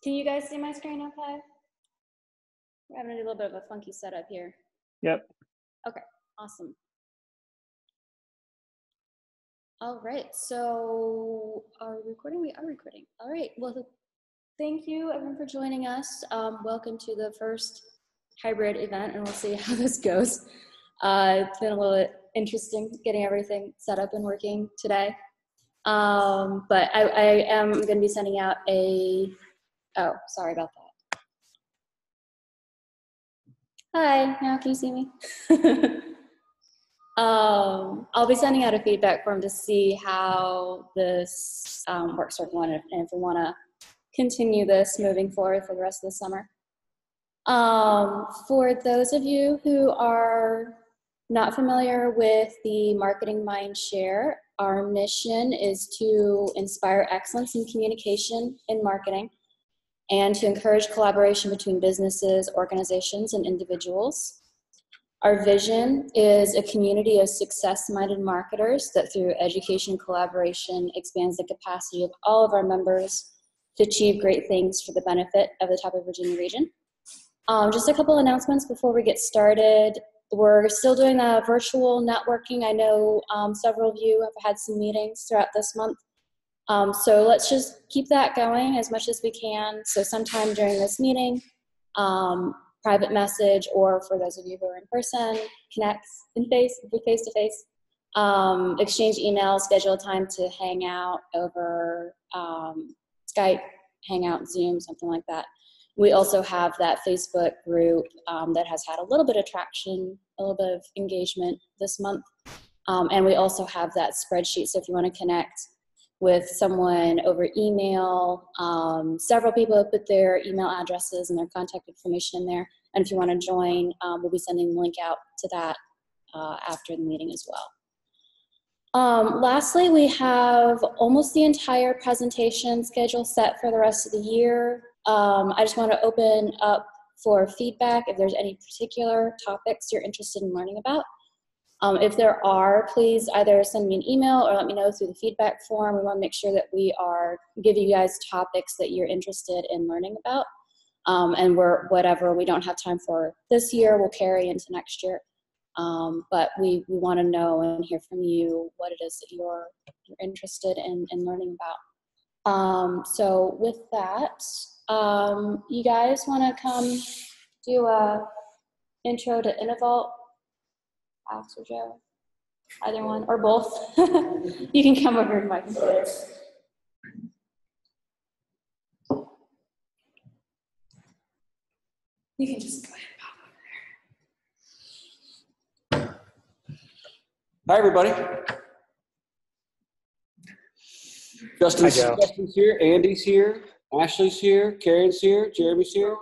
Can you guys see my screen okay? We're having a little bit of a funky setup here. Yep. Okay, awesome. All right, so are we recording? We are recording. All right, well, thank you everyone for joining us. Welcome to the first hybrid event, and we'll see how this goes. It's been a little bit interesting getting everything set up and working today. But I am going to be sending out a, oh, sorry about that. Hi, now can you see me? I'll be sending out a feedback form to see how this works for everyone and if we want to continue this moving forward for the rest of the summer. For those of you who are not familiar with the Marketing Mindshare, our mission is to inspire excellence in communication in marketing and to encourage collaboration between businesses, organizations, and individuals. Our vision is a community of success-minded marketers that through education and collaboration expands the capacity of all of our members to achieve great things for the benefit of the Top of Virginia region. Just a couple announcements before we get started. We're still doing a virtual networking. I know several of you have had some meetings throughout this month. So let's just keep that going as much as we can. So sometime during this meeting, private message, or for those of you who are in person, connect face-to-face, exchange emails, schedule a time to hang out over Skype, Hangout, Zoom, something like that. We also have that Facebook group that has had a little bit of traction, a little bit of engagement this month. And we also have that spreadsheet. So if you want to connect with someone over email, several people have put their email addresses and their contact information in there. And if you want to join, we'll be sending the link out to that after the meeting as well. Lastly, we have almost the entire presentation schedule set for the rest of the year. I just want to open up for feedback if there's any particular topics you're interested in learning about. If there are, please either send me an email or let me know through the feedback form. We want to make sure that we are giving you guys topics that you're interested in learning about. And whatever we don't have time for this year, we'll carry into next year. But we want to know and hear from you what it is that you're interested in learning about. So with that, you guys want to come do a intro to Innovault? Alex or Joe, either one, or both. You can come over to my computer. You can just go ahead and pop over there. Hi, everybody. Justin's here, Andy's here, Ashley's here, Karen's here, Jeremy's here.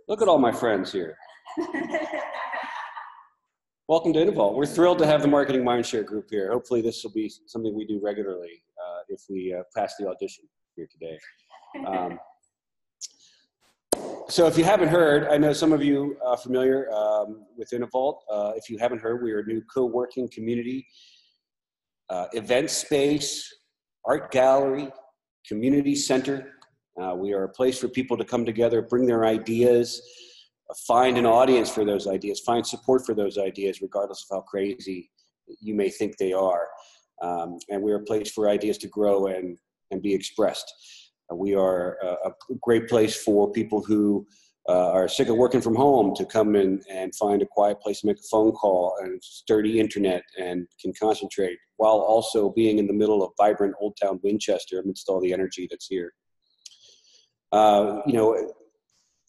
Look at all my friends here. Welcome to Innovault. We're thrilled to have the Marketing Mindshare group here. Hopefully this will be something we do regularly if we pass the audition here today. So if you haven't heard, I know some of you are familiar with Innovault. If you haven't heard, we are a new co-working community, event space, art gallery, community center. We are a place for people to come together, bring their ideas, find an audience for those ideas, find support for those ideas, regardless of how crazy you may think they are. And we're a place for ideas to grow and be expressed. We are a great place for people who are sick of working from home to come in and find a quiet place to make a phone call and sturdy internet and can concentrate while also being in the middle of vibrant Old Town Winchester amidst all the energy that's here.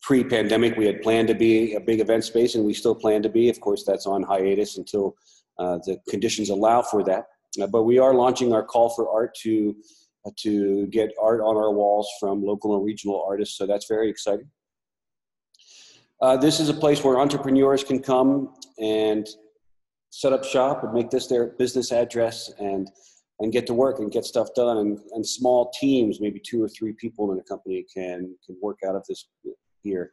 Pre-pandemic, we had planned to be a big event space, and we still plan to be. Of course, that's on hiatus until the conditions allow for that. But we are launching our call for art to get art on our walls from local and regional artists, so that's very exciting. This is a place where entrepreneurs can come and set up shop and make this their business address and get to work and get stuff done. And small teams, maybe 2 or 3 people in a company can work out of this here.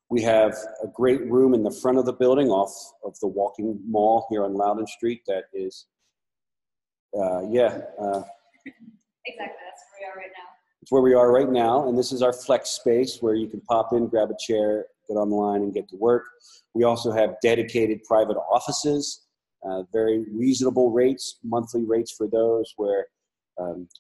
We have a great room in the front of the building off of the walking mall here on Loudon Street that is, Exactly, that's where we are right now. It's where we are right now, and this is our flex space where you can pop in, grab a chair, get on the line, and get to work. We also have dedicated private offices, very reasonable rates, monthly rates for those where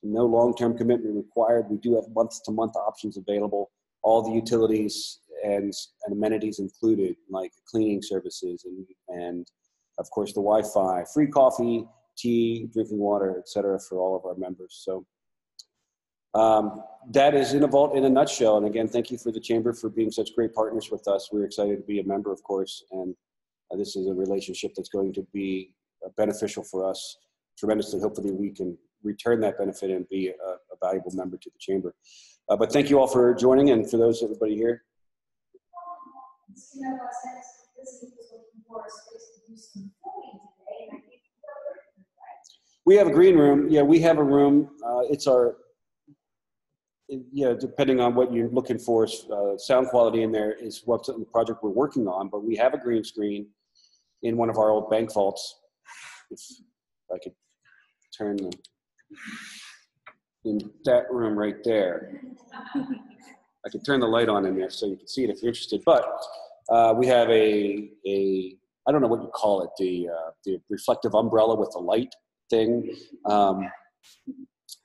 no long-term commitment required. We do have month-to-month options available, all the utilities and amenities included, like cleaning services and of course the Wi-Fi, free coffee, tea, drinking water, etc. for all of our members. So that is Innovault in a nutshell. And again, thank you for the Chamber for being such great partners with us. We're excited to be a member, of course, and this is a relationship that's going to be beneficial for us tremendously. Hopefully we can return that benefit and be a valuable member to the Chamber. But thank you all for joining, and for those, everybody here. We have a green room. Yeah, we have a room. It's our, depending on what you're looking for, sound quality in there is what's the project we're working on, but we have a green screen in one of our old bank vaults. If I could turn them in that room right there. I could turn the light on in there so you can see it if you're interested, but we have a I don't know what you call it, the reflective umbrella with the light thing.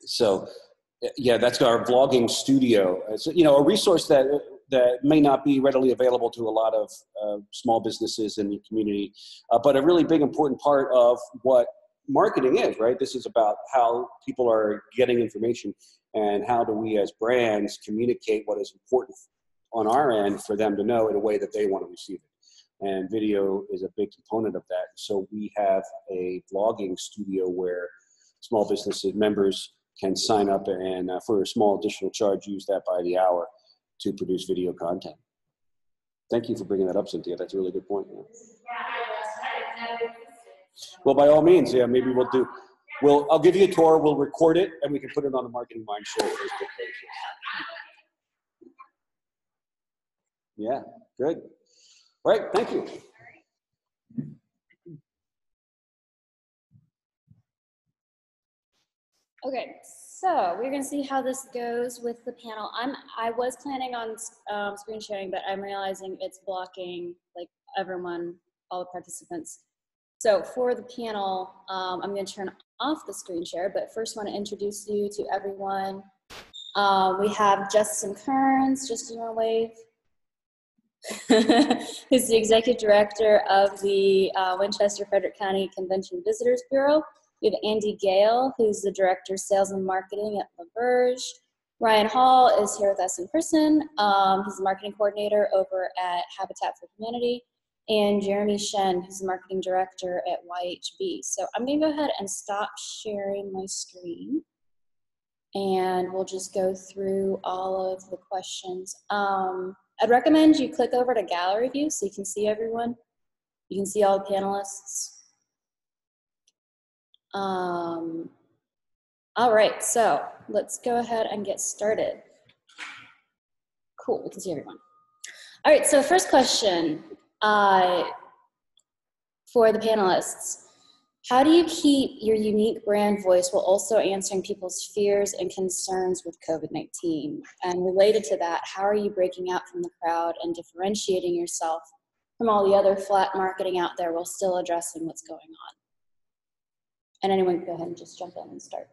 So yeah, that's our vlogging studio. It's, a resource that may not be readily available to a lot of small businesses in the community, but a really big important part of what marketing is, right? This is about how people are getting information and how do we as brands communicate what is important on our end for them to know in a way that they want to receive it. And video is a big component of that. So we have a vlogging studio where small businesses members can sign up and for a small additional charge, use that by the hour to produce video content. Thank you for bringing that up, Cynthia. That's a really good point. Yeah. Well, by all means, yeah, maybe I'll give you a tour, we'll record it, and we can put it on the Marketing Mind Show Facebook page. Yeah, good. All right, thank you. Okay, so we're going to see how this goes with the panel. I was planning on screen sharing, but I'm realizing it's blocking like everyone, all the participants. So for the panel, I'm going to turn off the screen share, but first want to introduce you to everyone. We have Justin Kerns. Justin, you want to wave? Who's the Executive Director of the Winchester-Frederick County Convention Visitors Bureau. We have Andy Gail, who's the Director of Sales and Marketing at LaBerge. Ryan Hall is here with us in person. He's the Marketing Coordinator over at Habitat for Humanity. And Jeremy Shen, who's the Marketing Director at YHB. So I'm going to go ahead and stop sharing my screen. And we'll just go through all of the questions. I'd recommend you click over to gallery view so you can see everyone. You can see all the panelists. All right, so let's go ahead and get started. Cool, we can see everyone. All right, so first question for the panelists. How do you keep your unique brand voice while also answering people's fears and concerns with COVID-19? And related to that, how are you breaking out from the crowd and differentiating yourself from all the other flat marketing out there while still addressing what's going on? And anyone can go ahead and just jump in and start.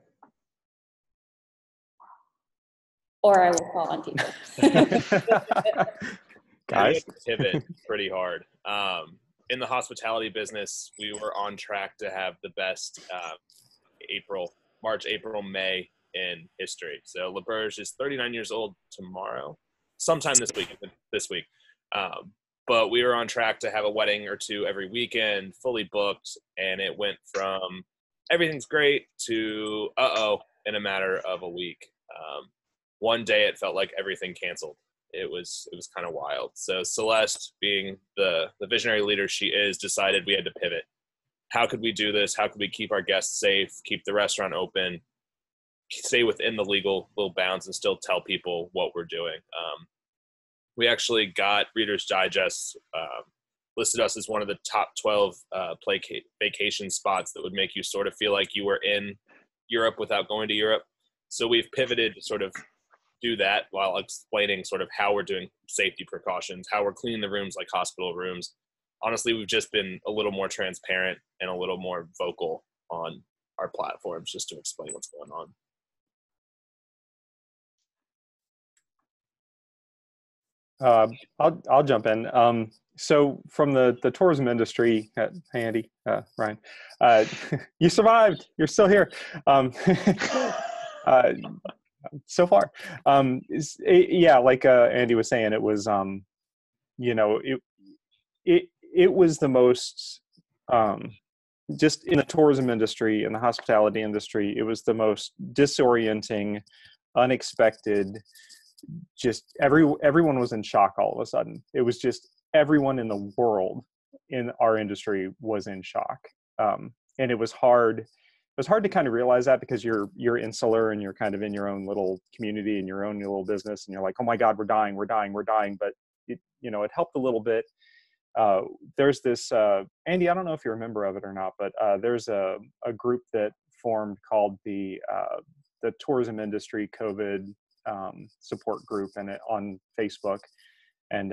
Or I will call on people. Guys, pivot pretty hard. In the hospitality business, we were on track to have the best March, April, May in history. So LaBerge is 39 years old tomorrow, sometime this week. But we were on track to have a wedding or two every weekend, fully booked, and it went from everything's great to in a matter of a week. One day it felt like everything canceled. It was kind of wild. So Celeste, being the visionary leader she is, decided we had to pivot. How could we do this? How could we keep our guests safe, keep the restaurant open, stay within the legal bounds, and still tell people what we're doing? We actually got Reader's Digest listed us as one of the top 12 vacation spots that would make you sort of feel like you were in Europe without going to Europe. So we've pivoted to sort of do that while explaining sort of how we're doing safety precautions, how we're cleaning the rooms like hospital rooms. Honestly, we've just been a little more transparent and a little more vocal on our platforms just to explain what's going on. I'll jump in. So from the tourism industry, hey Andy, Ryan, you survived. You're still here. So far, yeah, like Andy was saying, it was you know, it was the most just in the tourism industry, in the hospitality industry, it was the most disorienting, unexpected. Just everyone was in shock all of a sudden. It was just everyone in the world in our industry was in shock, and it was hard. It was hard to kind of realize that because you're insular and you're kind of in your own little community and your own little business, and you're like, oh my God, we're dying. But it helped a little bit. There's this Andy, I don't know if you're a member of it or not, but there's a group that formed called the Tourism Industry COVID support group, and on Facebook, and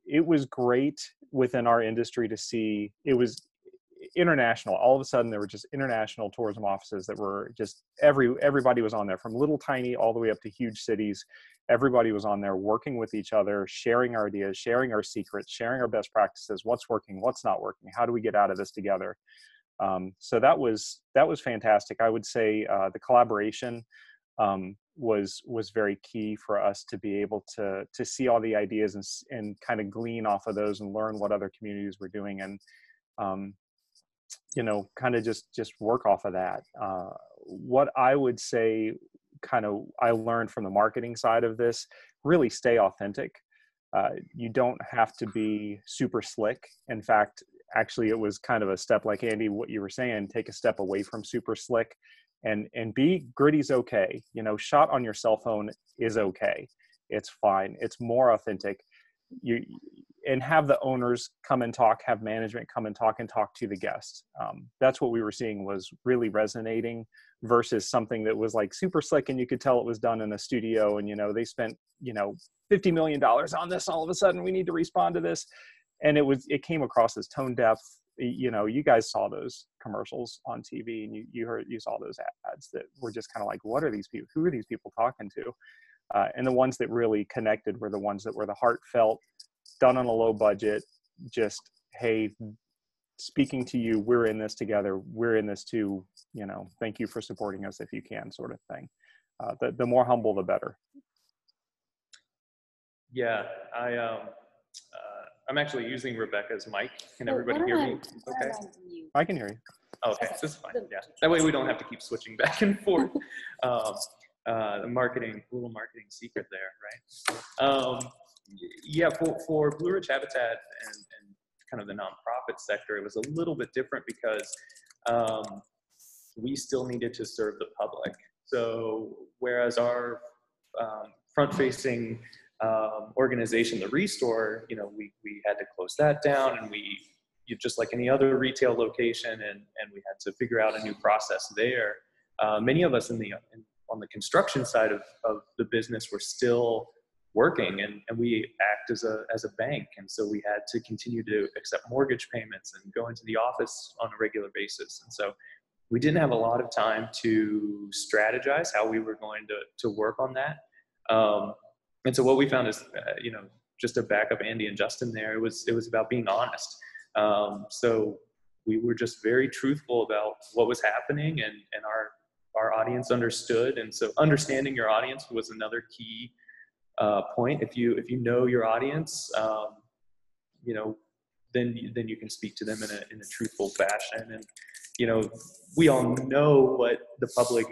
it was great within our industry to see. It was international. All of a sudden, there were just international tourism offices that were just everybody was on there, from little tiny all the way up to huge cities. Everybody was on there working with each other, sharing our ideas, sharing our secrets, sharing our best practices, what's working, what's not working, how do we get out of this together. So that was fantastic. I would say the collaboration was very key for us to be able to see all the ideas and kind of glean off of those and learn what other communities were doing, and kind of just work off of that. What I would say kind of I learned from the marketing side of this, really stay authentic. You don't have to be super slick. In fact, actually it was kind of a step, like Andy, what you were saying, take a step away from super slick and be gritty's okay. Shot on your cell phone is okay. It's fine. It's more authentic. And have the owners come and talk, have management come and talk to the guests. That's what we were seeing was really resonating versus something that was like super slick and you could tell it was done in a studio and, they spent, $50 million on this. All of a sudden we need to respond to this. And it came across as tone depth. You guys saw those commercials on TV and you saw those ads that were just kind of like, what are these people? Who are these people talking to? And the ones that really connected were the ones that were the heartfelt, done on a low budget, just, hey, speaking to you, we're in this together. We're in this too, thank you for supporting us if you can, sort of thing. The more humble, the better. Yeah, I'm actually using Rebecca's mic. Can everybody hear me? Okay. I can hear you. Okay, this is fine. Yeah, that way we don't have to keep switching back and forth. The little marketing secret there, right? Yeah, for Blue Ridge Habitat and kind of the nonprofit sector, it was a little bit different because we still needed to serve the public. So whereas our front-facing organization, the Restore, we had to close that down, and just like any other retail location, and we had to figure out a new process there. Many of us on the construction side of the business were still working, and we act as a bank, and so we had to continue to accept mortgage payments and go into the office on a regular basis. And so we didn't have a lot of time to strategize how we were going to work on that. And so what we found is, just to back up Andy and Justin there, it was about being honest. So we were just very truthful about what was happening, and our audience understood. And so understanding your audience was another key point. If you know your audience, then you can speak to them in a truthful fashion. And we all know what the public,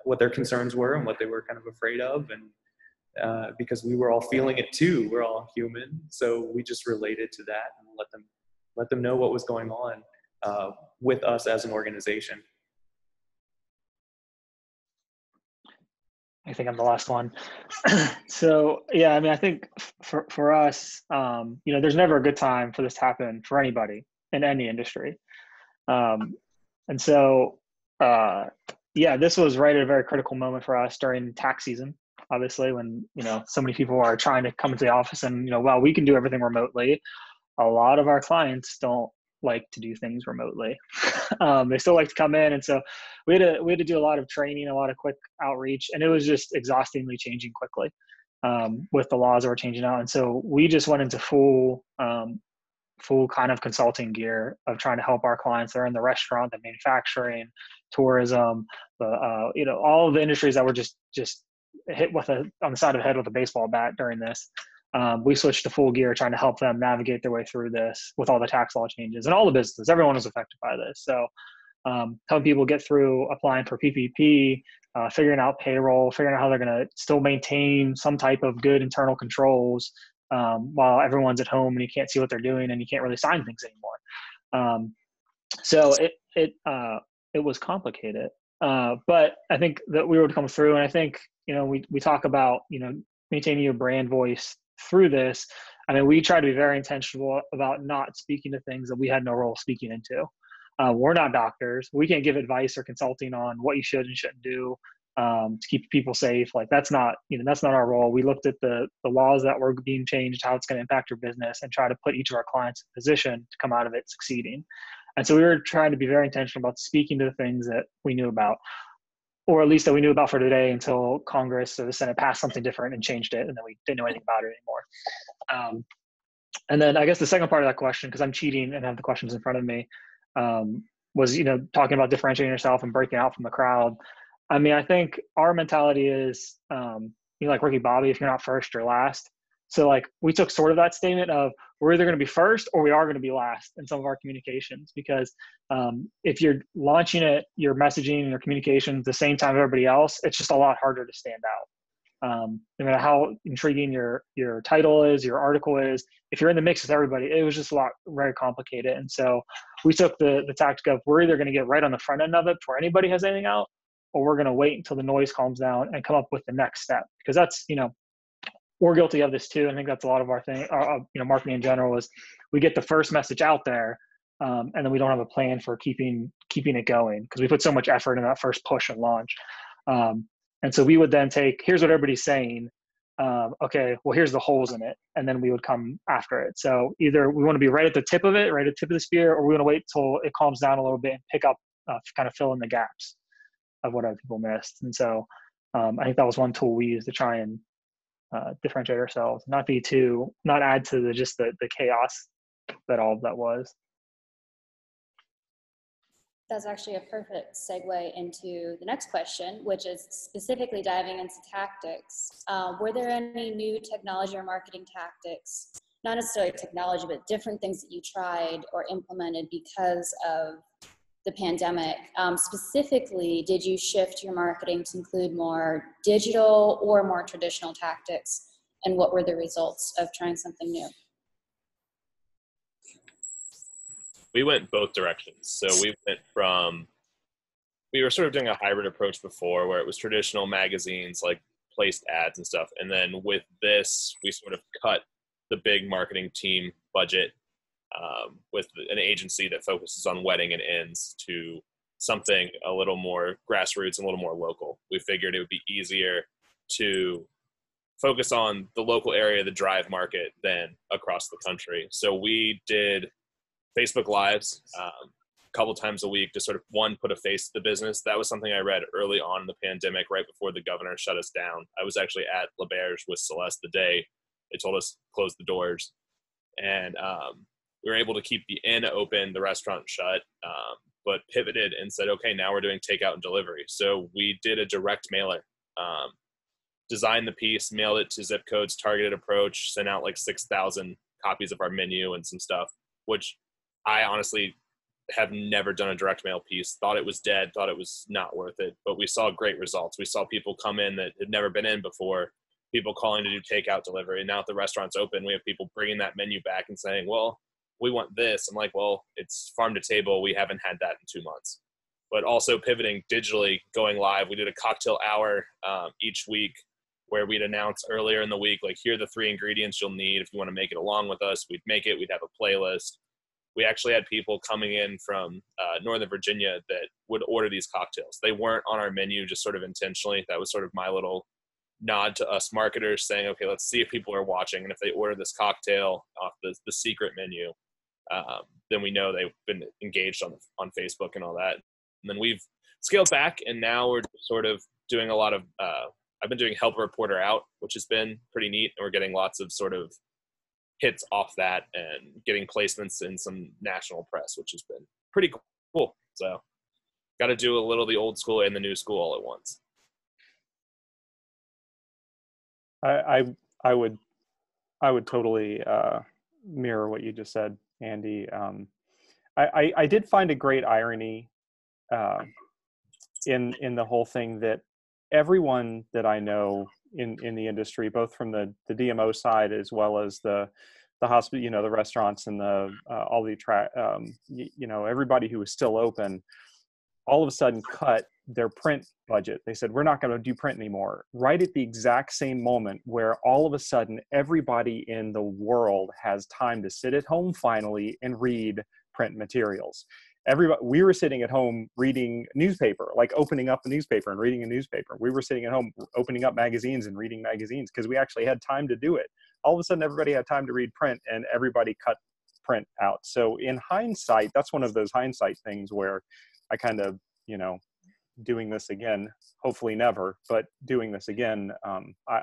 what their concerns were and what they were kind of afraid of, and because we were all feeling it too. We're all human, so we just related to that and let them know what was going on with us as an organization. I think I'm the last one. So yeah, I think for us, there's never a good time for this to happen for anybody in any industry. And so yeah, this was right at a very critical moment for us during tax season, obviously, when, so many people are trying to come into the office and, well, we can do everything remotely. A lot of our clients don't like to do things remotely. They still like to come in. And so we had to do a lot of training, a lot of quick outreach, and it was just exhaustingly changing quickly with the laws that were changing out. And so we just went into full kind of consulting gear of trying to help our clients that are in the restaurant, the manufacturing, tourism, all of the industries that were just hit on the side of the head with a baseball bat during this. We switched to full gear, trying to help them navigate their way through this with all the tax law changes and all the businesses. Everyone was affected by this. So helping people get through applying for PPP, figuring out payroll, figuring out how they're going to still maintain some type of good internal controls while everyone's at home and you can't see what they're doing and you can't really sign things anymore. So it was complicated, but I think that we would come through. And I think, we talk about, maintaining your brand voice through this. I mean, we try to be very intentional about not speaking to things that we had no role speaking into. We're not doctors. We can't give advice or consulting on what you should and shouldn't do to keep people safe. Like that's not our role. We looked at the laws that were being changed, how it's going to impact your business, and try to put each of our clients in a position to come out of it succeeding. And so we were trying to be very intentional about speaking to the things that we knew about, or at least that we knew about for today, until Congress or the Senate passed something different and changed it, and then we didn't know anything about it anymore. And then I guess the second part of that question, because I'm cheating and have the questions in front of me, was, talking about differentiating yourself and breaking out from the crowd. I mean, I think our mentality is, like Ricky Bobby, if you're not first, you're last. So like we took sort of that statement of we're either going to be first or we are going to be last in some of our communications, because if you're launching it, your messaging and your communication at the same time as everybody else, it's just a lot harder to stand out. No matter how intriguing your title is, your article is, if you're in the mix with everybody, it was just very complicated. And so we took the tactic of we're either going to get right on the front end of it before anybody has anything out, or we're going to wait until the noise calms down and come up with the next step. Because that's, we're guilty of this too. I think that's a lot of our thing, marketing in general, is we get the first message out there and then we don't have a plan for keeping it going, because we put so much effort in that first push and launch. And so we would then take, here's what everybody's saying. Okay, well, here's the holes in it. And then we would come after it. So either we want to be right at the tip of it, right at the tip of the spear, or we want to wait till it calms down a little bit and pick up, kind of fill in the gaps of what other people missed. And so I think that was one tool we used to try and differentiate ourselves, not add to the chaos that all of that was. That's actually a perfect segue into the next question, which is specifically diving into tactics. Were there any new technology or marketing tactics, not necessarily technology, but different things that you tried or implemented because of the pandemic? Specifically, did you shift your marketing to include more digital or more traditional tactics? And what were the results of trying something new? We went both directions. So we were sort of doing a hybrid approach before, where it was traditional magazines, like placed ads and stuff. And then with this, we sort of cut the big marketing team budget with an agency that focuses on wedding and inns to something a little more grassroots and a little more local. We figured it would be easier to focus on the local area, the drive market, than across the country. So we did Facebook Lives a couple times a week to sort of, one, put a face to the business. That was something I read early on in the pandemic, right before the governor shut us down. I was actually at L'Auberge with Celeste the day they told us close the doors. And we were able to keep the inn open, the restaurant shut, but pivoted and said, okay, now we're doing takeout and delivery. So we did a direct mailer, designed the piece, mailed it to zip codes, targeted approach, sent out like 6,000 copies of our menu and some stuff, which I honestly have never done a direct mail piece, thought it was dead, thought it was not worth it, but we saw great results. We saw people come in that had never been in before, people calling to do takeout delivery. And now that the restaurant's open, we have people bringing that menu back and saying, well, we want this. I'm like, well, it's farm to table. We haven't had that in 2 months. But also pivoting digitally, going live. We did a cocktail hour each week where we'd announce earlier in the week, like, here are the 3 ingredients you'll need if you want to make it along with us. We'd make it. We'd have a playlist. we actually had people coming in from Northern Virginia that would order these cocktails. They weren't on our menu just sort of intentionally. That was sort of my little nod to us marketers saying, okay, let's see if people are watching. And if they order this cocktail off the secret menu, then we know they've been engaged on Facebook and all that. And then we've scaled back, and now we're sort of doing a lot of, I've been doing Help a Reporter Out, which has been pretty neat. And we're getting lots of sort of hits off that and getting placements in some national press, which has been pretty cool. So got to do a little the old school and the new school all at once. I would totally mirror what you just said, Andy. I did find a great irony in the whole thing that everyone that I know in the industry, both from the DMO side as well as the hospital, you know, the restaurants and the all the you know, everybody who was still open, all of a sudden cut their print budget. They said, we're not going to do print anymore. Right at the exact same moment where all of a sudden everybody in the world has time to sit at home finally and read print materials. We were sitting at home reading newspaper, like opening up a newspaper and reading a newspaper. We were sitting at home opening up magazines and reading magazines because we actually had time to do it. All of a sudden, everybody had time to read print, and everybody cut print out. So in hindsight, that's one of those hindsight things where I kind of, you know, doing this again, hopefully never, but doing this again,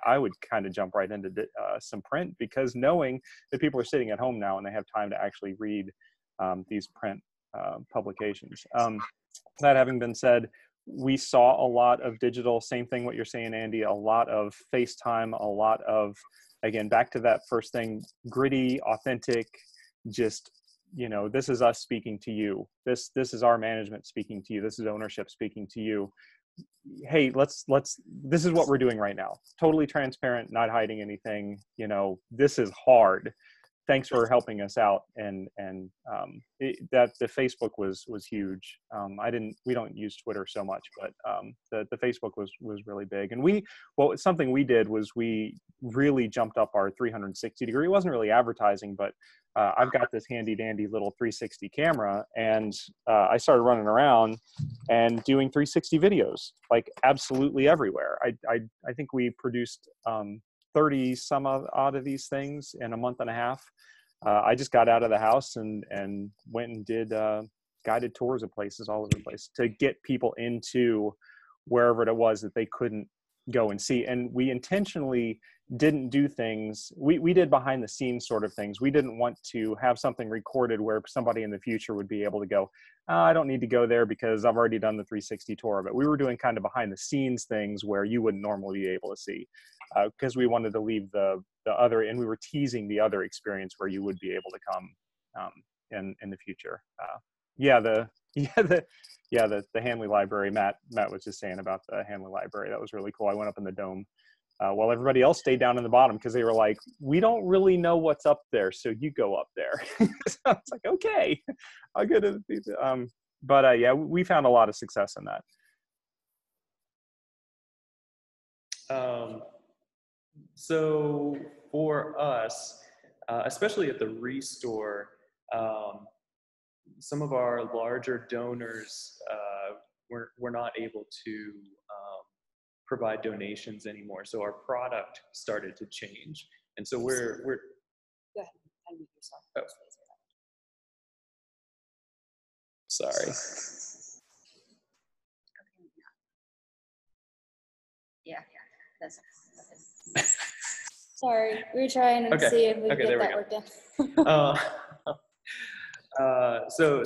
I would kind of jump right into some print, because knowing that people are sitting at home now and they have time to actually read these print publications. That having been said, we saw a lot of digital, same thing what you're saying, Andy, a lot of FaceTime, a lot of, again, back to that first thing, gritty, authentic, just, you know, this is us speaking to you. This is our management speaking to you. This is ownership speaking to you. Hey, let's, this is what we're doing right now. Totally transparent, not hiding anything. You know, this is hard. Thanks for helping us out. And that the Facebook was huge. We don't use Twitter so much, but the Facebook was really big. And something we did was we really jumped up our 360 degree. It wasn't really advertising, but I've got this handy dandy little 360 camera, and I started running around and doing 360 videos, like absolutely everywhere. I think we produced 30 some odd of these things in a month and a half. I just got out of the house and went and did guided tours of places all over the place to get people into wherever it was that they couldn't go and see. And we intentionally didn't do things, we did behind the scenes sort of things. We didn't want to have something recorded where somebody in the future would be able to go, I don't need to go there because I've already done the 360 tour of it. We were doing kind of behind the scenes things where you wouldn't normally be able to see, because we wanted to leave the other, and we were teasing the other experience where you would be able to come in the future. The Hanley Library, Matt was just saying about the Hanley Library. That was really cool. I went up in the dome while everybody else stayed down in the bottom, because they were like, we don't really know what's up there, so you go up there. So I was like, okay, I'll go to the but yeah, we found a lot of success in that. So for us, especially at the Restore, some of our larger donors were not able to provide donations anymore. So our product started to change. And so we're Go ahead, unmute yourself. Oh. Sorry. Yeah, that's sorry, we were trying to see if we could get that worked out. So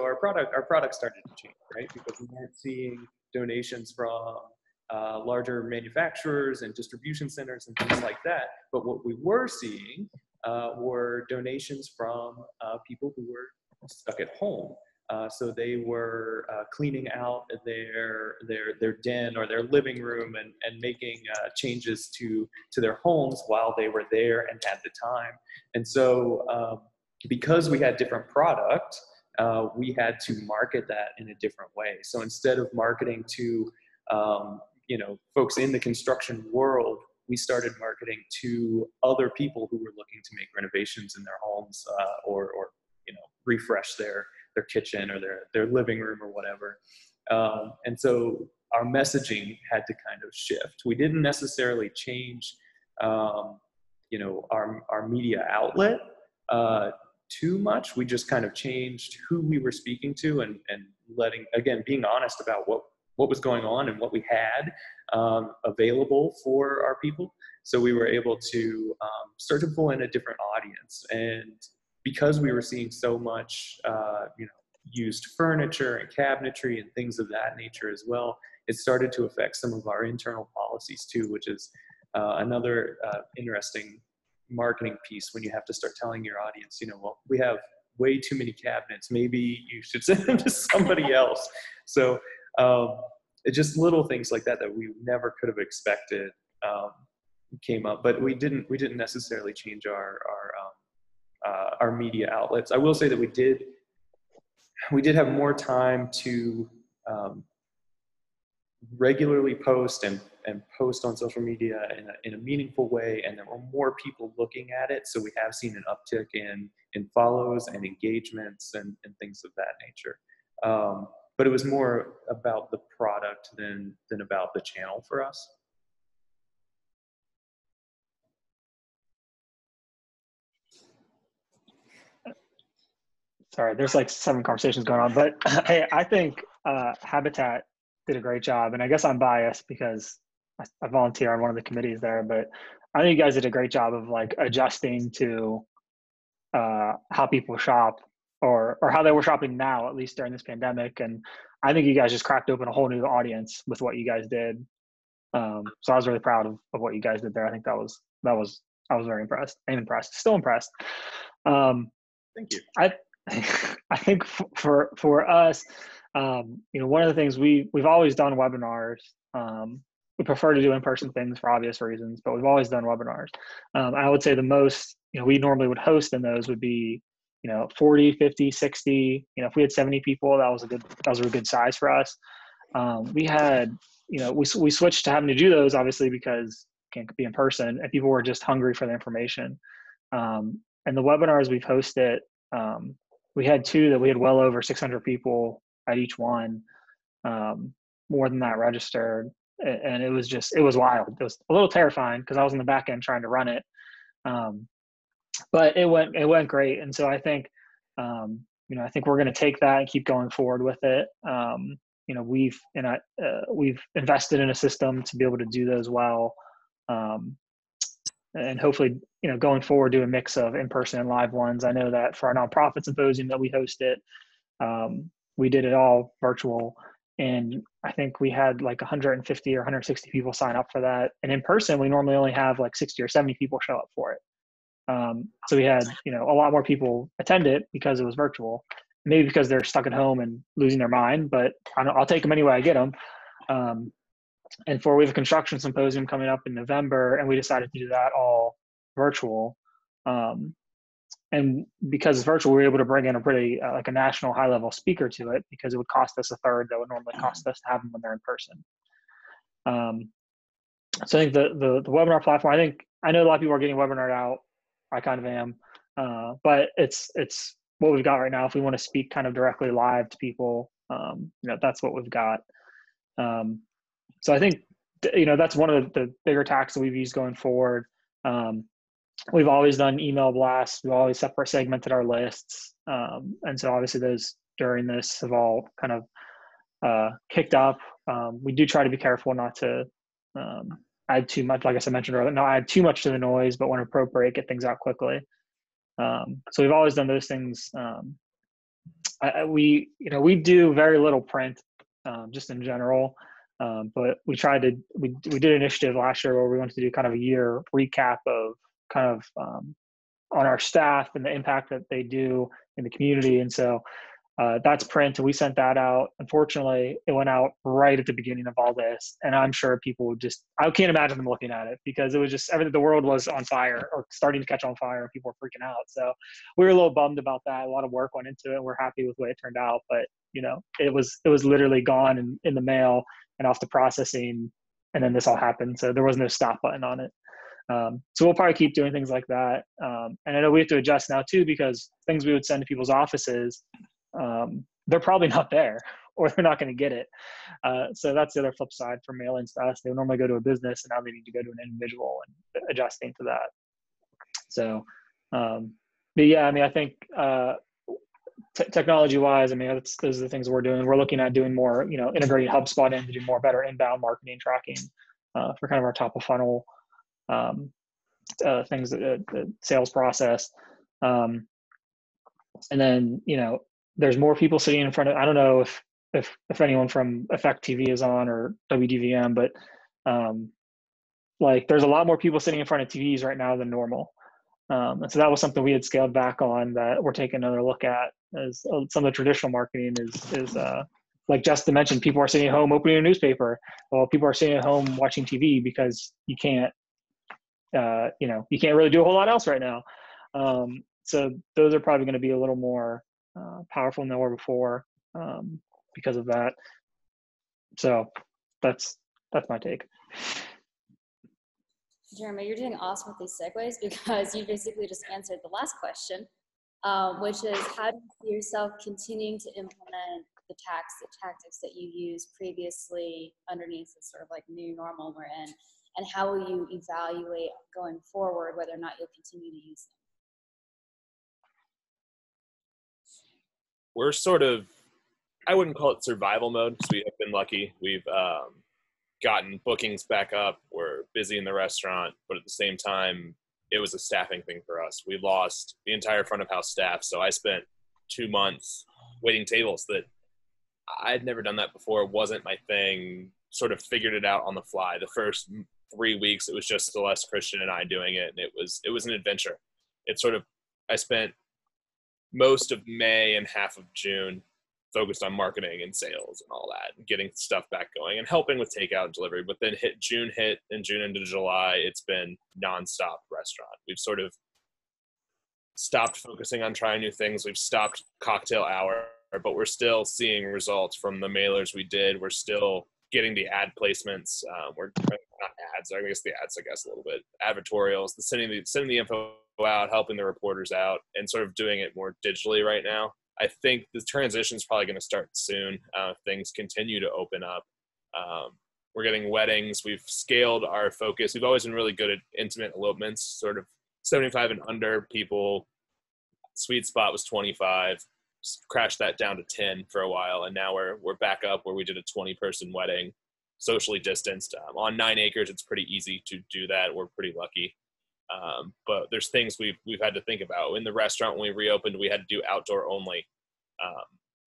our product started to change, right? Because we weren't seeing donations from larger manufacturers and distribution centers and things like that. But what we were seeing were donations from people who were stuck at home. So they were cleaning out their den or their living room and making changes to their homes while they were there and had the time. And so because we had different product, we had to market that in a different way. So instead of marketing to folks in the construction world, we started marketing to other people who were looking to make renovations in their homes or refresh their kitchen or their living room or whatever. And so our messaging had to kind of shift. We didn't necessarily change, our media outlet too much. We just kind of changed who we were speaking to and being honest about what was going on and what we had available for our people. So we were able to start to pull in a different audience. And because we were seeing so much, used furniture and cabinetry and things of that nature as well, it started to affect some of our internal policies too, which is another interesting marketing piece when you have to start telling your audience, we have way too many cabinets. Maybe you should send them to somebody else. So it's just little things like that we never could have expected came up, but we didn't necessarily change our media outlets. I will say that we did have more time to regularly post and post on social media in a meaningful way, and there were more people looking at it. So we have seen an uptick in follows and engagements and things of that nature. But it was more about the product than about the channel for us. Sorry, there's like 7 conversations going on, but hey, I think Habitat did a great job, and I guess I'm biased because I volunteer on one of the committees there, but I think you guys did a great job of like adjusting to how people shop or how they were shopping now, at least during this pandemic. And I think you guys just cracked open a whole new audience with what you guys did. So I was really proud of what you guys did there. I think I was very impressed. I'm impressed, still impressed. Thank you. I think for us, one of the things we've always done webinars. We prefer to do in-person things for obvious reasons, but we've always done webinars. I would say the most, we normally would host in those would be, 40, 50, 60, if we had 70 people, that was a good size for us. We had, we switched to having to do those obviously because can't be in person and people were just hungry for the information. And the webinars we've hosted, we had 2 that we had well over 600 people at each one, more than that registered. And it was wild. It was a little terrifying because I was in the back end trying to run it. But it went great. And so I think, I think we're going to take that and keep going forward with it. We've invested in a system to be able to do those well. And hopefully, going forward, do a mix of in-person and live ones. I know that for our nonprofit symposium that we hosted, we did it all virtual. And I think we had like 150 or 160 people sign up for that. And in person, we normally only have like 60 or 70 people show up for it. So we had, a lot more people attend it because it was virtual, maybe because they're stuck at home and losing their mind, but I'll take them anyway I get them. And we have a construction symposium coming up in November, and we decided to do that all virtual. And because it's virtual, we were able to bring in a pretty like a national high-level speaker to it because it would cost us a third that would normally cost us to have them when they're in person. So I think the webinar platform, I know a lot of people are getting webinared out. I kind of am, but it's what we've got right now. If we want to speak kind of directly live to people, that's what we've got. So I think, that's one of the bigger tactics that we've used going forward. We've always done email blasts. We've always segmented our lists. And so obviously those during this have all kind of kicked up. We do try to be careful not to add too much, like I mentioned earlier, not add too much to the noise, but when appropriate, get things out quickly. So we've always done those things. We do very little print, just in general. But we did an initiative last year where we wanted to do kind of a year recap of kind of on our staff and the impact that they do in the community. And so that's print, and we sent that out. Unfortunately, it went out right at the beginning of all this. And I'm sure people would I can't imagine them looking at it because it was just everything, the world was on fire or starting to catch on fire and people were freaking out. So we were a little bummed about that. A lot of work went into it and we're happy with the way it turned out. But, it was literally gone in the mail and off the processing. And then this all happened. So there was no stop button on it. So we'll probably keep doing things like that. And I know we have to adjust now too, because things we would send to people's offices, they're probably not there, or they're not going to get it. So that's the other flip side for mailings to us. They would normally go to a business, and now they need to go to an individual, and adjusting to that. So, but yeah, I mean, I think technology wise, I mean, those are the things we're doing. We're looking at doing more, integrating HubSpot in to do more better inbound marketing tracking for kind of our top of funnel things, the sales process. And then, there's more people sitting in front of, I don't know if anyone from Effect TV is on, or WDVM, but like there's a lot more people sitting in front of TVs right now than normal. And so that was something we had scaled back on, that we're taking another look at, as some of the traditional marketing is like Justin mentioned, people are sitting at home opening a newspaper. Well, people are sitting at home watching TV because you can't really do a whole lot else right now. So those are probably going to be a little more powerful than they were before because of that. So that's my take. Jeremy, you're doing awesome with these segues, because you basically just answered the last question, which is, how do you see yourself continuing to implement the tactics that you used previously underneath this sort of like new normal we're in, and how will you evaluate going forward whether or not you'll continue to use them? We're sort of, I wouldn't call it survival mode, because we have been lucky. We've gotten bookings back up. We're busy in the restaurant, but at the same time, it was a staffing thing for us. We lost the entire front of house staff. So I spent 2 months waiting tables that I'd never done that before. It wasn't my thing. Sort of figured it out on the fly. The first 3 weeks, it was just Celeste, Christian, and I doing it. And it was an adventure. I spent most of May and half of June focused on marketing and sales and all that, and getting stuff back going and helping with takeout and delivery. But then June into July, it's been nonstop restaurant. We've sort of stopped focusing on trying new things. We've stopped cocktail hour, but we're still seeing results from the mailers we did. We're still getting the ad placements. We're not ads, I guess a little bit, advertorials, sending the info out, helping the reporters out, and sort of doing it more digitally right now. I think the transition is probably going to start soon. Things continue to open up. We're getting weddings. We've scaled our focus. We've always been really good at intimate elopements, sort of 75 and under people. Sweet spot was 25. Crashed that down to 10 for a while, and now we're back up where we did a 20-person wedding, socially distanced. On 9 acres, it's pretty easy to do that. We're pretty lucky. But there's things we've had to think about. In the restaurant, when we reopened, we had to do outdoor only.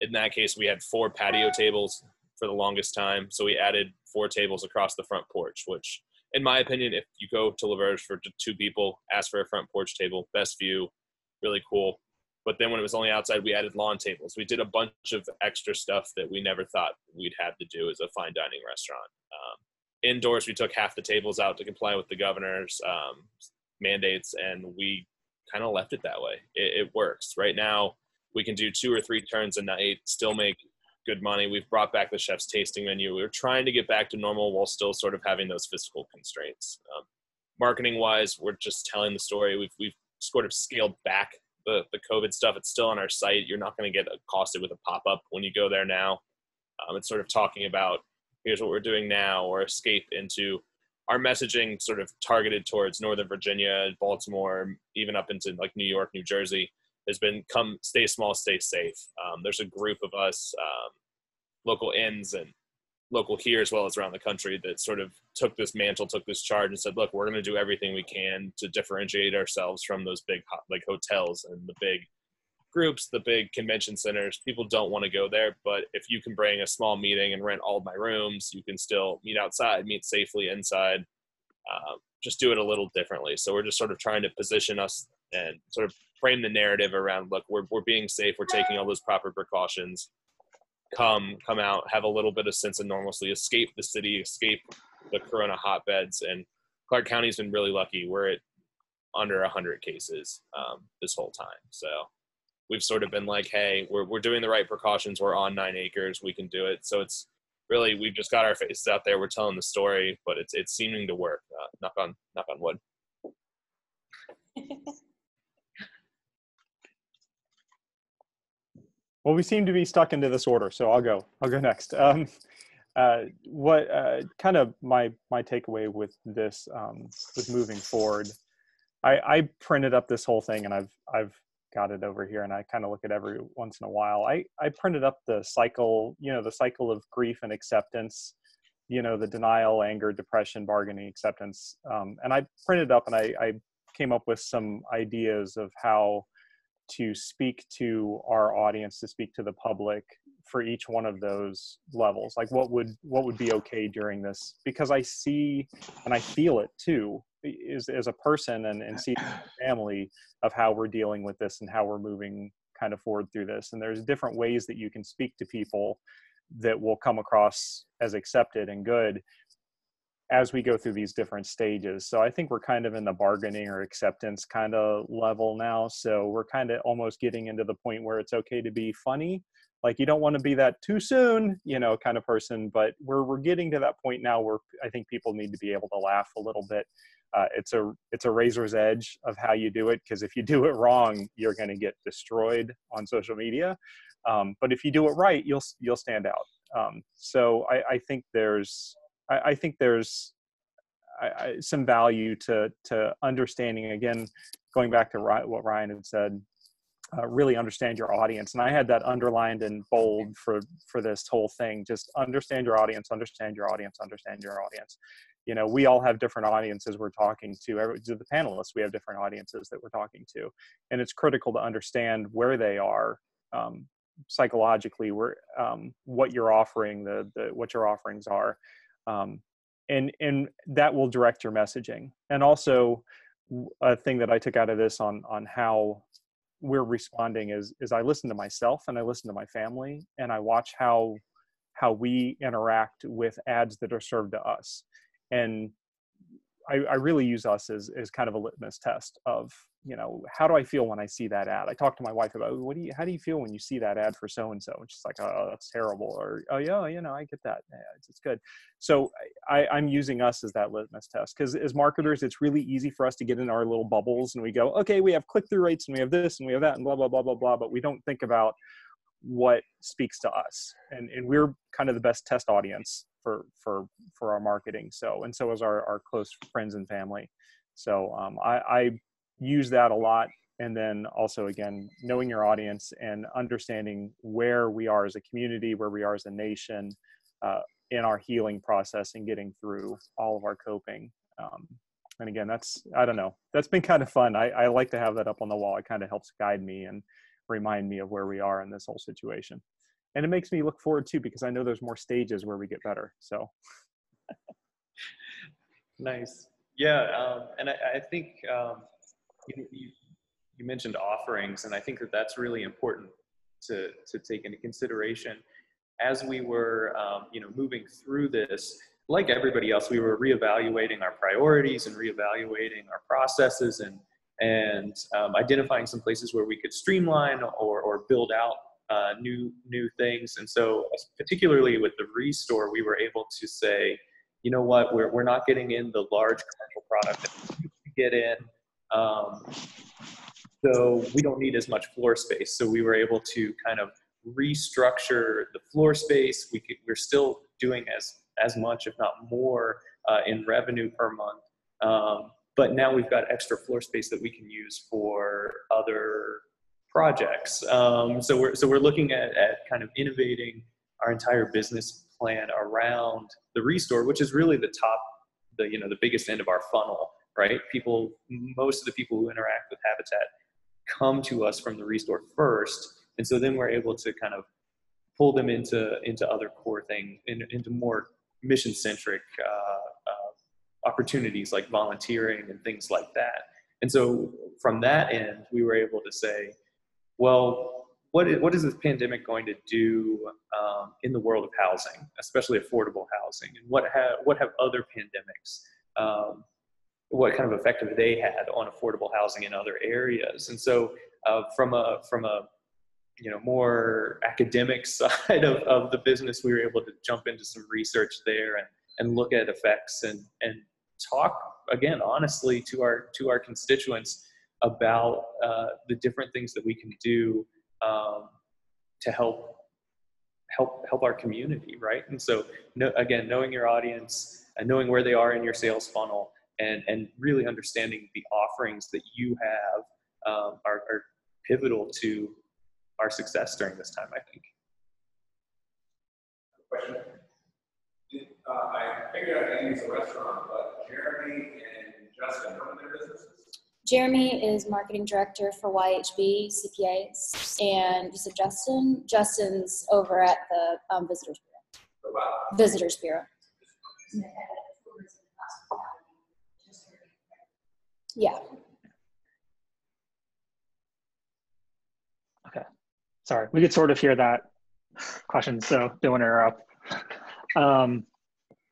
In that case, we had 4 patio tables for the longest time. So we added 4 tables across the front porch, which, in my opinion, if you go to Laverge for 2 people, ask for a front porch table, best view, really cool. But then when it was only outside, we added lawn tables. We did a bunch of extra stuff that we never thought we'd have to do as a fine dining restaurant. Indoors, we took half the tables out to comply with the governor's mandates, and we kind of left it that way. It works. Right now, we can do 2 or 3 turns a night, still make good money. We've brought back the chef's tasting menu. We're trying to get back to normal while still sort of having those physical constraints. Marketing-wise, we're just telling the story. We've sort of scaled back the COVID stuff. It's still on our site. You're not going to get accosted with a pop-up when you go there now. It's sort of talking about, here's what we're doing now, or escape into our messaging sort of targeted towards Northern Virginia, Baltimore, even up into like New York, New Jersey, has been come stay small, stay safe. There's a group of us, local inns and local here as well as around the country, that sort of took this mantle, took this charge and said, look, we're going to do everything we can to differentiate ourselves from those big like hotels and the big groups, the big convention centers. People don't want to go there, but if you can bring a small meeting and rent all of my rooms, you can still meet outside, meet safely inside, just do it a little differently. So we're just sort of trying to position us and sort of frame the narrative around, look, we're being safe, we're taking all those proper precautions. Come out, have a little bit of sense of normalcy, escape the city, escape the corona hotbeds. And Clark County's been really lucky. We're at under 100 cases this whole time. So we've sort of been like, hey, we're doing the right precautions. We're on 9 acres. We can do it. So it's really, we've just got our faces out there. We're telling the story, but it's seeming to work. Knock on wood. Well, we seem to be stuck into this order, so I'll go next. What kind of my takeaway with this, with moving forward, I printed up this whole thing, and I've got it over here, and I kind of look at every once in a while. I printed up the cycle, the cycle of grief and acceptance, the denial, anger, depression, bargaining, acceptance. And I printed up, and I came up with some ideas of how to speak to our audience, to speak to the public for each one of those levels. Like what would be okay during this, because I see and I feel it too, as a person, and see the family of how we're dealing with this and how we're moving kind of forward through this. And there's different ways that you can speak to people that will come across as accepted and good as we go through these different stages. So I think we're kind of in the bargaining or acceptance kind of level now. So we're kind of almost getting into the point where it's okay to be funny. Like you don't want to be that too soon, kind of person, but we're getting to that point now where I think people need to be able to laugh a little bit. It's a razor's edge of how you do it, because if you do it wrong, you're going to get destroyed on social media. But if you do it right, you'll stand out. So I think there's some value to understanding, again, going back to what Ryan had said, really understand your audience. And I had that underlined in bold for this whole thing. Just understand your audience, understand your audience, understand your audience. We all have different audiences we're talking to. The panelists, we have different audiences that we're talking to. And it's critical to understand where they are psychologically, where what you're offering, what your offerings are. And that will direct your messaging. And also a thing that I took out of this on how we're responding is I listen to myself and I listen to my family, and I watch how we interact with ads that are served to us. And I really use us as kind of a litmus test of, how do I feel when I see that ad? I talked to my wife about, how do you feel when you see that ad for so-and-so? And she's like, oh, that's terrible. Or, oh yeah, I get that. Yeah, it's good. So I'm using us as that litmus test, because as marketers, it's really easy for us to get in our little bubbles and we go, okay, we have click-through rates and we have this and we have that and blah, blah, blah, blah, blah. But we don't think about what speaks to us. And we're kind of the best test audience for our marketing. So is our close friends and family. So I use that a lot. And then also, again, knowing your audience and understanding where we are as a community, where we are as a nation, in our healing process and getting through all of our coping. And again, that's been kind of fun. I like to have that up on the wall. It kind of helps guide me and remind me of where we are in this whole situation. And it makes me look forward too, because I know there's more stages where we get better. So. Nice. Yeah. And I think you mentioned offerings, and I think that's really important to take into consideration. As we were, moving through this, like everybody else, we were reevaluating our priorities and reevaluating our processes and identifying some places where we could streamline or build out new things. And so particularly with the Restore, we were able to say, you know what, we're not getting in the large commercial product that we used to get in. So we don't need as much floor space. So we were able to kind of restructure the floor space. We're still doing as much, if not more, in revenue per month. But now we've got extra floor space that we can use for other projects. So we're looking at kind of innovating our entire business plan around the Restore, which is really the biggest end of our funnel, right? Most of the people who interact with Habitat come to us from the Restore first. And so then we're able to kind of pull them into other core things, into more mission-centric opportunities like volunteering and things like that. And so from that end, we were able to say, well, what is this pandemic going to do in the world of housing, especially affordable housing, and what have other pandemics, what kind of effect have they had on affordable housing in other areas? And so from a more academic side of the business, we were able to jump into some research there and look at effects and talk, again, honestly to our constituents about the different things that we can do to help our community, right? And so, again, knowing your audience and knowing where they are in your sales funnel, and really understanding the offerings that you have are pivotal to our success during this time, I think. Question. I figured out Andy's a restaurant, but Jeremy and Justin, what are their businesses? Jeremy is marketing director for YHB CPAs, and you said Justin? Justin's over at the Visitors Bureau. Oh, wow. Visitors Bureau. Yeah. Okay. Sorry, we could sort of hear that question, so don't want to interrupt.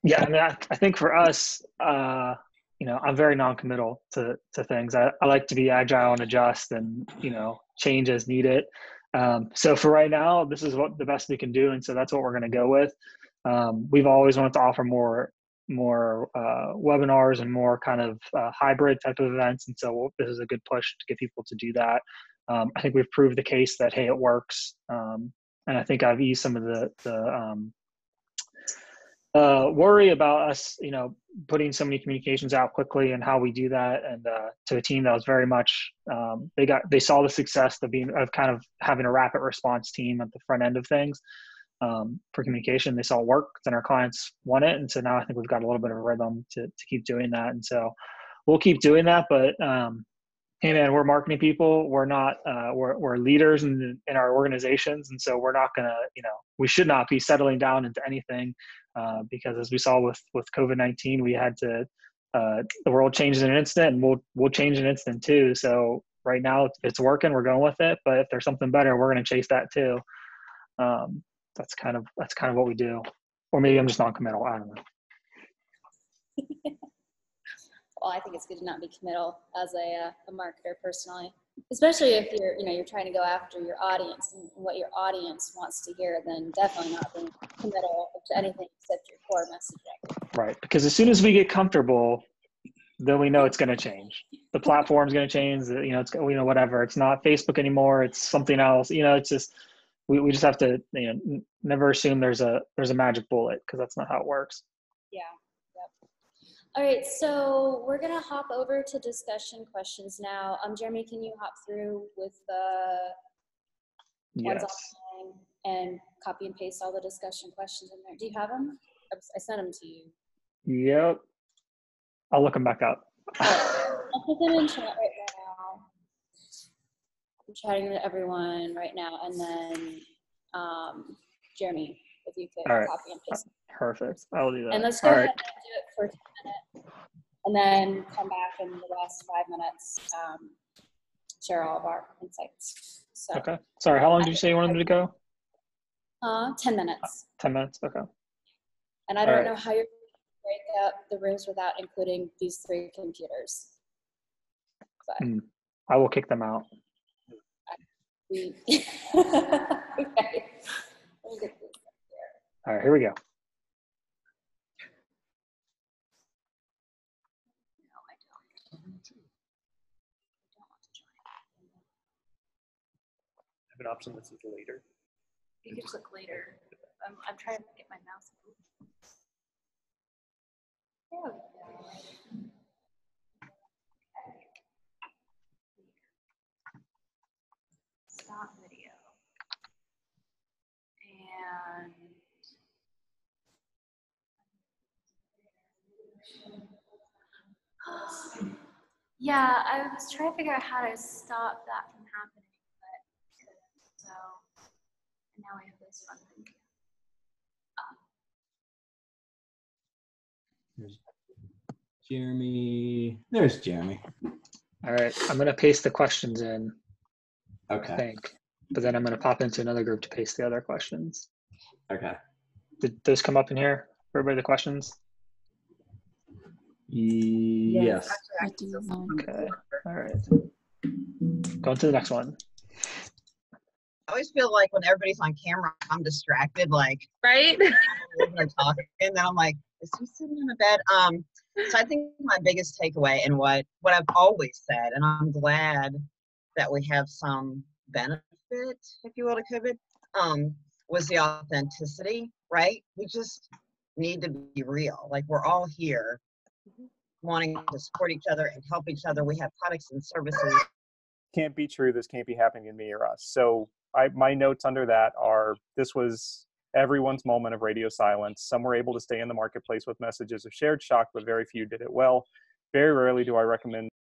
Yeah, I mean, I think for us, you know, I'm very non-committal to things. I like to be agile and adjust and, you know, change as needed. So for right now, this is what the best we can do, and so that's what we're going to go with. We've always wanted to offer more webinars and more kind of hybrid type of events, and so this is a good push to get people to do that. I think we've proved the case that, hey, it works, and I think I've eased some of the worry about us, you know, putting so many communications out quickly and how we do that, and to a team that was very much they saw the success of kind of having a rapid response team at the front end of things. For communication, they saw it work, then our clients want it, and so now I think we've got a little bit of a rhythm to keep doing that, and so we'll keep doing that. But hey man, we're marketing people, we're not we're leaders in our organizations, and so we're not gonna, you know, we should not be settling down into anything, because as we saw with COVID-19, we had to the world changed in an instant, and we'll change in an instant too. So right now it's working, we're going with it, but if there's something better, we're gonna chase that too. That's kind of what we do. Or maybe I'm just non-committal, I don't know. Well, I think it's good to not be committal as a marketer personally, especially if you're trying to go after your audience and what your audience wants to hear. Then definitely not being committal to anything except your core messaging. Right, because as soon as we get comfortable, then we know it's going to change. The platform's going to change. You know, it's, you know, whatever. It's not Facebook anymore. It's something else. You know, it's just we just have to, you know, never assume there's a magic bullet, because that's not how it works. Yeah. All right, so we're gonna hop over to discussion questions now. Jeremy, can you hop through with the ones online and copy and paste all the discussion questions in there? Do you have them? I sent them to you. Yep. I'll look them back up. I'll put them in chat right now. I'm chatting to everyone right now, and then Jeremy, if you could copy and paste. Perfect. I'll do that. And let's go ahead and do it for 10 minutes, and then come back in the last 5 minutes, share all of our insights. So, okay. Sorry, how long did you say you wanted to go? 10 minutes. 10 minutes, okay. And I don't know how you're going to break up the rooms without including these 3 computers. But I will kick them out. Okay. All right, here we go. I have an option that says later. You can click later. I'm trying to get my mouse. There we go. Stop video. And yeah, I was trying to figure out how to stop that from happening, but so now I have this fun thing. There's Jeremy. There's Jeremy. All right, I'm going to paste the questions in. Okay. I think, but then I'm going to pop into another group to paste the other questions. Okay. Did those come up in here for everybody, the questions? Yes. Okay. All right. Go to the next one. I always feel like when everybody's on camera, I'm distracted, like, right? They're talking, and then I'm like, is he sitting in the bed? So I think my biggest takeaway, and what I've always said, and I'm glad that we have some benefit, if you will, to COVID, was the authenticity, right? We just need to be real. Like, we're all here wanting to support each other and help each other. We have products and services. Can't be true. This can't be happening to me or us. So my notes under that are, this was everyone's moment of radio silence. Some were able to stay in the marketplace with messages of shared shock, but very few did it well. Very rarely do I recommend